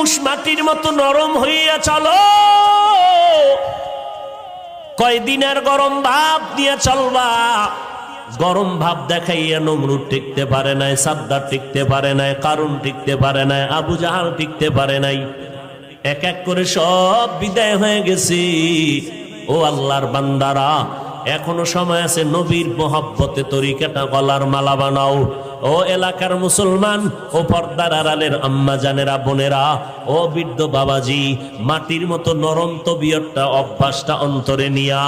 মানুষ মাটির মতো নরম হইয়া চলো, কয়দিনের গরম ভাব নিয়ে চলবা। গরম ভাব দেখাইয়া নমরুদ টিকতে পারে নাই, সাদ্দার টিকতে পারে নাই, কারুন টিকতে পারে নাই, আবু জাহাল টিকতে পারে নাই। এক এক করে সব বিদায় হয়ে গেছে। ও আল্লাহর বান্দারা, এখনো সময় আছে, নবীর মহব্বতে তরিকাটা গলার মালা বানাও। ও এলাকার মুসলমান, ও পর্দার আড়ালের আম্মা জানেরা, বোনেরা, ও বৃদ্ধ বাবাজি, মাটির মতো নরম তবিয়তটা, অভ্যাসটা অন্তরে নিয়া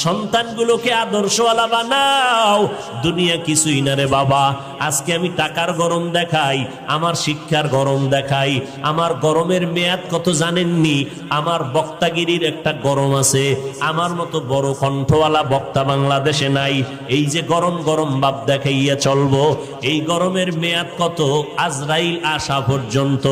সন্তানগুলোকে আদর্শওয়ালা বানাও। দুনিয়া কিছুই না রে বাবা। আজকে আমি টাকার গরম দেখাই, আমার শিক্ষার গরম দেখাই, আমার গরমের মেয়াদ কত জানেননি? আমার বক্তাগিরির একটা গরম আছে, আমার মতো বড় কণ্ঠওয়ালা বক্তা বাংলাদেশে নাই। এই যে গরম গরম ভাব দেখাইয়া চলবো, এই গরমের মেয়াদ কত? আজরাইল আসা পর্যন্ত।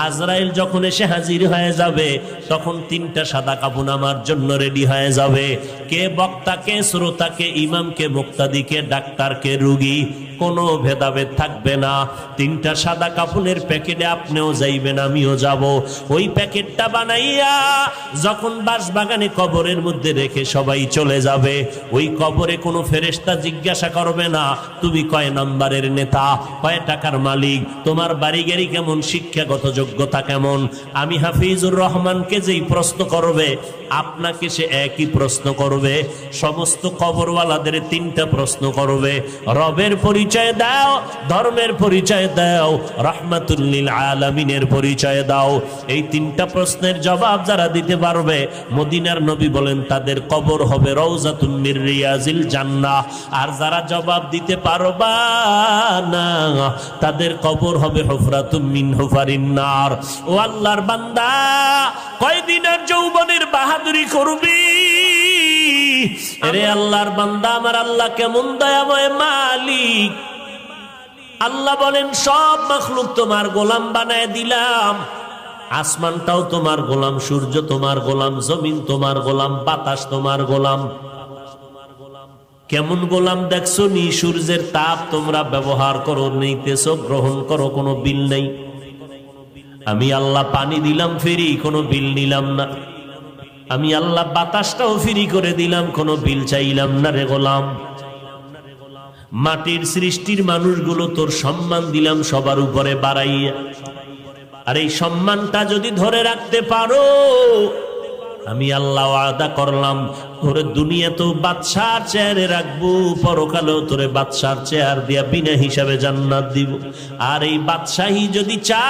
আজরাইল যখন এসে হাজির হয়ে যাবে, তখন 3টা সাদা কাফন আমার জন্য রেডি হয়ে যাবে। কে বক্তা, কে শ্রোতা, কে ইমাম, কে মুক্তাদি, কে ডাক্তার, কে রুগী, কোনো ভেদাভেদ থাকবে না। 3টা সাদা কাফনের প্যাকেটে আপনিও যাইবেন, আমিও যাব। ওই প্যাকেটটা বানাইয়া যখন বাঁশবাগানে কবরের মধ্যে রেখে সবাই চলে যাবে, ওই কবরে কোনো ফেরেশতা জিজ্ঞাসা করবে না তুমি কয় নাম্বারের নেতা, কয় টাকার মালিক, তোমার বাড়ি গাড়ি কেমন, শিক্ষাগত যোগ্যতা কেমন। আমি হাফিজুর রহমানকে যেই প্রশ্ন করবে, আপনাকে সে একই প্রশ্ন করবে। সমস্ত কবরওয়ালাদের 3টা প্রশ্ন করবে। রবের পরিচয় দাও, ধর্মের পরিচয় দাও, রাহমাতুল লিল আলামিনের পরিচয় দাও। এই 3টা প্রশ্নের জবাব যারা দিতে পারবে, মদিনার নবী বলেন তাদের কবর হবে রওজাতুম মির রিয়াজিল জান্নাহ। আর যারা জবাব দিতে পারবা না, তাদের কবর হবে হুফরাতুম মিন হুফারিন নার। ও আল্লাহর বান্দা, কয়দিনের যৌবনের বাহাদুরি করবি? আরে আল্লাহর বান্দা, আমার আল্লাহ কেমন দয়াময় মালিক। আল্লাহ বলেন সব মাখলুক তোমার গোলাম বানায় দিলাম। আসমানটাও তোমার গোলাম, সূর্য তোমার গোলাম, জমিন তোমার গোলাম, বাতাস তোমার গোলাম। কেমন গোলাম দেখছো নি? সূর্যের তাপ তোমরা ব্যবহার করো, নিতেছো, গ্রহণ করো, কোনো বিল নেই। আমি আল্লাহ পানি দিলাম ফ্রি, কোনো বিল নিলাম না। আমি আল্লাহ বাতাসটাও ফ্রি করে দিলাম, কোনো বিল চাইলাম না রে গোলাম। মাটির সৃষ্টির মানুষগুলো তোর সম্মান দিলাম সবার উপরে বাড়াইয়া। আর এই সম্মানটা যদি ধরে রাখতে পারো, আমি আল্লাহ ওয়াদা করলাম তোরে দুনিয়া তো বাদশার চেয়ারে রাখবো, পরকালেও তোরে বাদশার চেয়ার দিয়া বিনা হিসাবে জান্নাত দিব। আর এই বাদশাহী যদি চা